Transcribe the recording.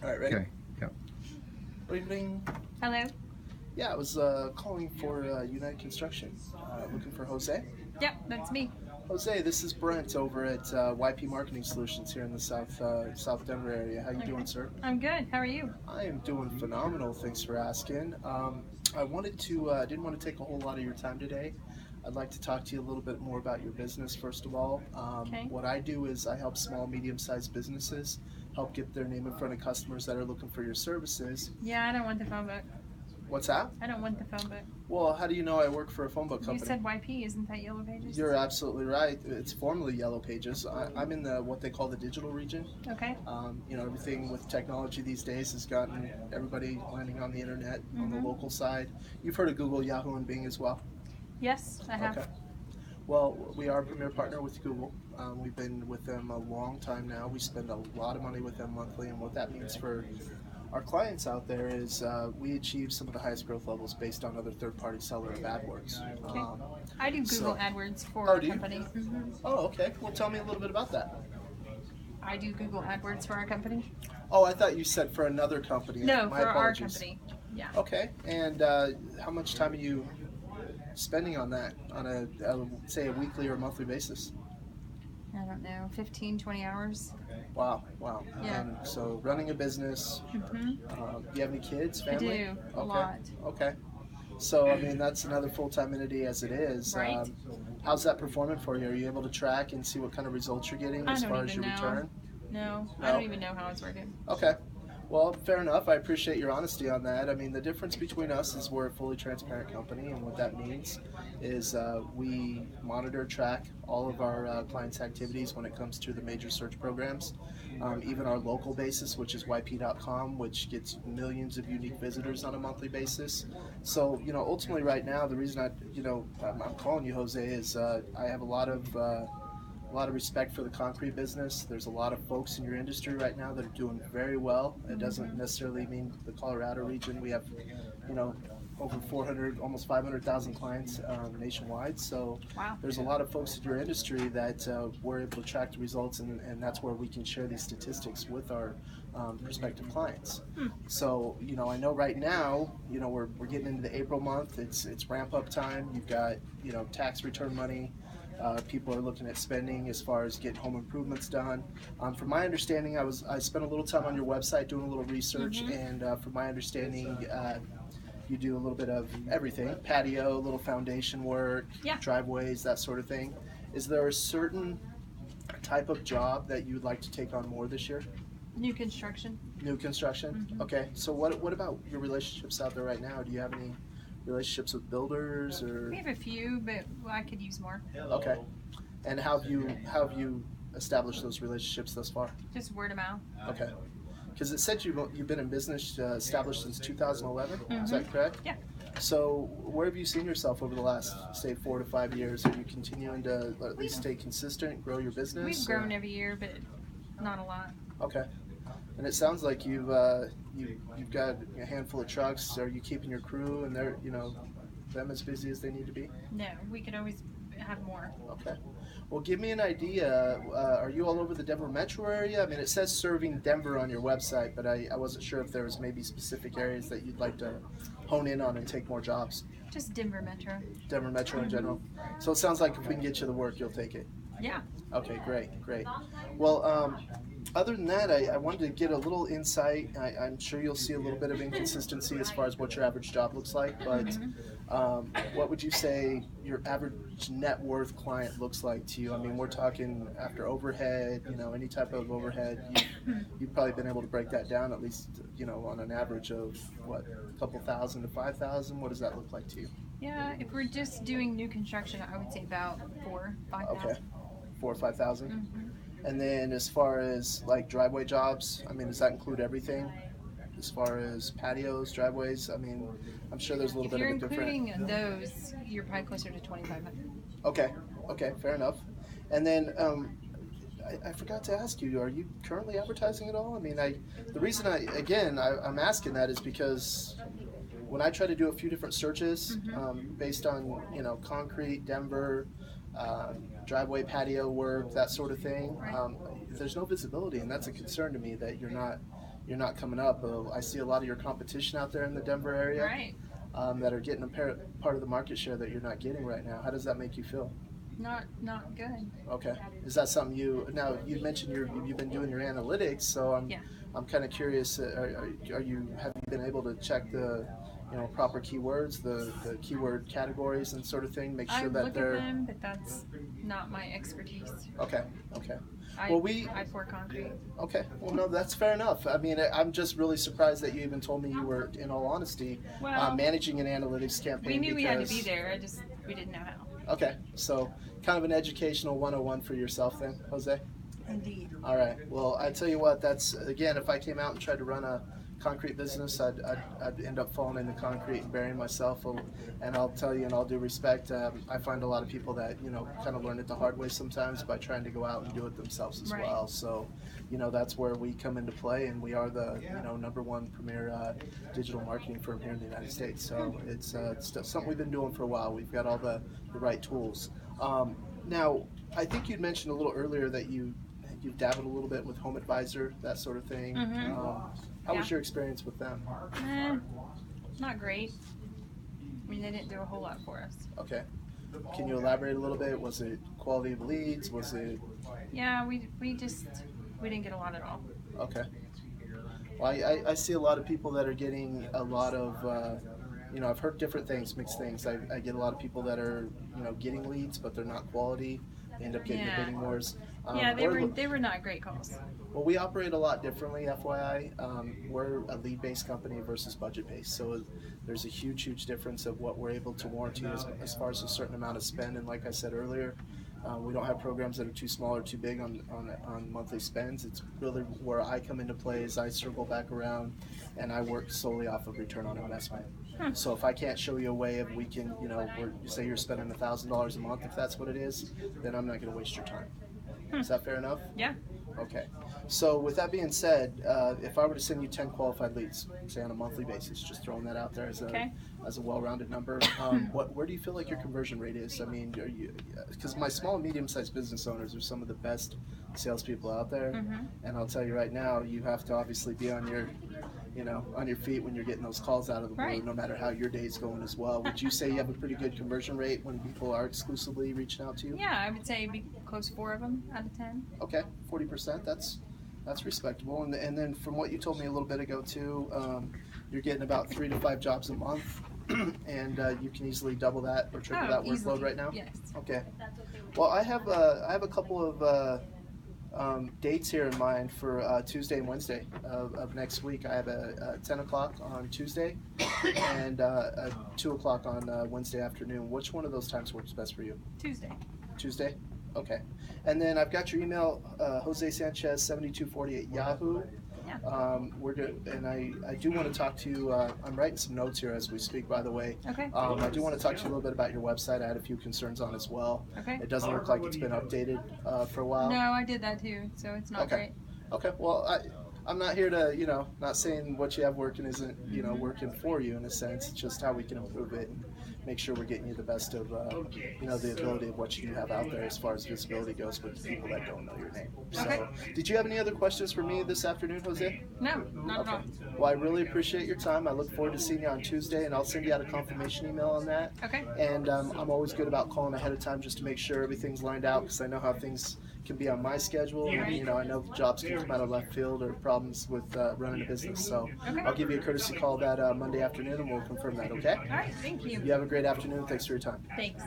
All right, ready? Okay. Yep. Ring, ring. Hello? Yeah, I was calling for United Construction. Looking for Jose. Yep, that's me. Jose, this is Brent over at YP Marketing Solutions here in the South Denver area. How you Okay. doing, sir? I'm good. How are you? I am doing phenomenal. Thanks for asking. I wanted to didn't want to take a whole lot of your time today. I'd like to talk to you a little bit more about your business first of all. Okay. What I do is I help small, medium-sized businesses help get their name in front of customers that are looking for your services. Yeah, I don't want the phone book. What's that? I don't want the phone book. Well, how do you know I work for a phone book You company? said YP, isn't that Yellow Pages? You're absolutely right. It's formerly Yellow Pages. I'm in the what they call the digital region. Okay. Everything with technology these days has gotten everybody landing on the internet on the Mhm. local side. You've heard of Google, Yahoo, and Bing as well. Yes, I have. Okay. Well, we are a premier partner with Google. We've been with them a long time now. We spend a lot of money with them monthly, and what that means for our clients out there is we achieve some of the highest growth levels based on other third-party seller of AdWords. Okay. I do so- Google AdWords for Oh, our do you? company. Mhm. Oh, okay. Well, tell me a little bit about that. I do Google AdWords for our company. Oh, I thought you said for another company. No, My for our apologies. company. Yeah. Okay, and how much time are you spending on that on say a weekly or monthly basis? I don't know, 15, 20 hours. Wow, wow. Yeah. And so running a business. Mm-hmm. Do you have any kids, I family? do, a Okay. lot. Okay. So I mean that's another full-time entity as it is. Right. How's that performing for you? Are you able to track and see what kind of results you're getting I as don't far as even your know. return? No, I No? don't even know how it's working. Okay. Well, fair enough. I appreciate your honesty on that. I mean, the difference between us is we're a fully transparent company, and what that means is we monitor, track all of our clients' activities when it comes to the major search programs, even our local basis, which is yp.com, which gets millions of unique visitors on a monthly basis. So, ultimately, right now, the reason I'm calling you, Jose, is I have a lot of respect for the concrete business. There's a lot of folks in your industry right now that are doing very well. It doesn't necessarily mean the Colorado region. We have, you know, over 400, almost 500,000 clients nationwide. So Wow. there's a lot of folks in your industry that we're able to track the results, and that's where we can share these statistics with our prospective clients. So, I know right now, we're getting into the April month. It's ramp up time. You've got, tax return money. People are looking at spending as far as getting home improvements done. From my understanding, I spent a little time on your website doing a little research, and from my understanding, you do a little bit of everything: patio, little foundation work, Yeah. driveways, that sort of thing. Is there a certain type of job that you would like to take on more this year? New construction. New construction. Okay. So what about your relationships out there right now? Do you have any relationships with builders or? We have a few, but I could use more. Okay. And how have you established those relationships thus far? Just word of mouth. Okay. Because it said you've been in business established since 2011. Is that correct? Yeah. So where have you seen yourself over the last, say, 4 to 5 years? Are you continuing to at least stay consistent, grow your business? We've grown every year, but not a lot. Okay. And it sounds like you've got a handful of trucks. Are you keeping your crew and they're them as busy as they need to be? No, we could always have more. Okay. Well, give me an idea. Are you all over the Denver metro area? I mean, it says serving Denver on your website, but I wasn't sure if there was maybe specific areas that you'd like to hone in on and take more jobs. Just Denver Metro. Denver metro in general. So it sounds like if we can get you the work, you'll take it. Yeah. Okay, great, great. Well, other than that, I wanted to get a little insight. I'm sure you'll see a little bit of inconsistency as far as what your average job looks like, but what would you say your average net worth client looks like to you? I mean, we're talking after overhead, any type of overhead. You've probably been able to break that down at least, on an average of what, a couple thousand to 5,000. What does that look like to you? Yeah, if we're just doing new construction, I would say about 5,000. Okay, 4 or 5,000. Mhm. And then as far as like driveway jobs, I mean, does that include everything? As far as patios, driveways, I mean, I'm sure there's a little If bit you're of a different. including those, you're probably closer to 2,500. Okay, fair enough. And then I forgot to ask you, are you currently advertising at all? I mean, the reason I'm asking that is because when I try to do a few different searches based on concrete, Denver, driveway patio work, that sort of thing, Right. there's no visibility, and that's a concern to me that you're not you're not coming up. I see a lot of your competition out there in the Denver area, Right. that are getting a part of the market share that you're not getting right now. How does that make you feel? Not good. Okay. Is that something you mentioned you've been doing your analytics, so Yeah. I'm kind of curious. Have you been able to check the proper keywords, the keyword categories and sort of thing, make I sure that look they're at them, but that's not my expertise. okay. Okay. I Well, I pour concrete. okay. Well, no, that's fair enough. I mean, I'm just really surprised that you even told me you were, in all honesty, Well, managing an analytics campaign. we knew we had to be because- there. We didn't know how. Okay, so kind of an educational 101 for yourself then, Jose? Indeed. All right. Well, I tell you what, that's, again, if I came out and tried to run a concrete business, I'd end up falling into concrete and burying myself. And I'll tell you, in all due respect, I find a lot of people that, kind of learn it the hard way sometimes by trying to go out and do it themselves as Right. well. So, that's where we come into play, and we are the, #1 premier digital marketing firm here in the United States. So it's something we've been doing for a while. We've got all the right tools. Now, I think you'd mentioned a little earlier that you've dabbled a little bit with Home Advisor, that sort of thing. Mhm. How was Yeah. your experience with them? Not great. I mean, they didn't do a whole lot for us. Okay. Can you elaborate a little bit? Was it quality of leads? Was it... Yeah, we didn't get a lot at all. Okay. Well, I see a lot of people that are getting a lot of, I've heard different things, mixed things. I get a lot of people that are, getting leads, but they're not quality. They end up getting the Yeah. bidding wars. Yeah, they were not great calls. Well, we operate a lot differently, FYI. We're a lead-based company versus budget-based, so there's a huge difference of what we're able to warranty as far as a certain amount of spend. And like I said earlier, we don't have programs that are too small or too big on monthly spends. It's really where I come into play is I circle back around and I work solely off of return on investment. So if I can't show you a way of we can, say you're spending $1,000 a month, if that's what it is, then I'm not going to waste your time. Is that fair enough? Yeah. Okay. So with that being said, if I were to send you 10 qualified leads, say on a monthly basis, just throwing that out there as a well-rounded number, where do you feel like your conversion rate is? I mean, because my small and medium-sized business owners are some of the best salespeople out there, and I'll tell you right now, you have to obviously be on your feet when you're getting those calls out of the blue, Right. no matter how your day's going as well. Would you say you have a pretty good conversion rate when people are exclusively reaching out to you? Yeah, I would say it'd be close to 4 of them out of 10. Okay, 40%. That's respectable. And then from what you told me a little bit ago too, you're getting about 3 to 5 jobs a month, and you can easily double that or triple that workload Easily. right now. Yes. Okay. Well, I have a couple of dates here in mind for Tuesday and Wednesday of next week. I have a 10 o'clock on Tuesday and a 2 o'clock on Wednesday afternoon. Which one of those times works best for you? Tuesday. Tuesday? Okay. And then I've got your email, Jose Sanchez 7240 at Yahoo. Yeah. We're good, and I do want to talk to you. I'm writing some notes here as we speak, by the way. Okay. I do want to talk to you a little bit about your website. I had a few concerns on as well. Okay. It doesn't look like it's been updated for a while. No, I did that too, so it's not great. Okay. Well, I'm not here to, not saying what you have working isn't, working for you in a sense. It's just how we can improve it and make sure we're getting you the best of, the ability of what you have out there as far as visibility goes with people that don't know your name. Okay. So, did you have any other questions for me this afternoon, Jose? No, not at all. Well, I really appreciate your time. I look forward to seeing you on Tuesday, and I'll send you out a confirmation email on that. Okay. And I'm always good about calling ahead of time just to make sure everything's lined out, because I know how things can be on my schedule. And, I know jobs can come out of left field or problems with running a business. So Okay. I'll give you a courtesy call that Monday afternoon, and we'll confirm that, okay? All right, thank you. You have a great afternoon. Thanks for your time. Thanks.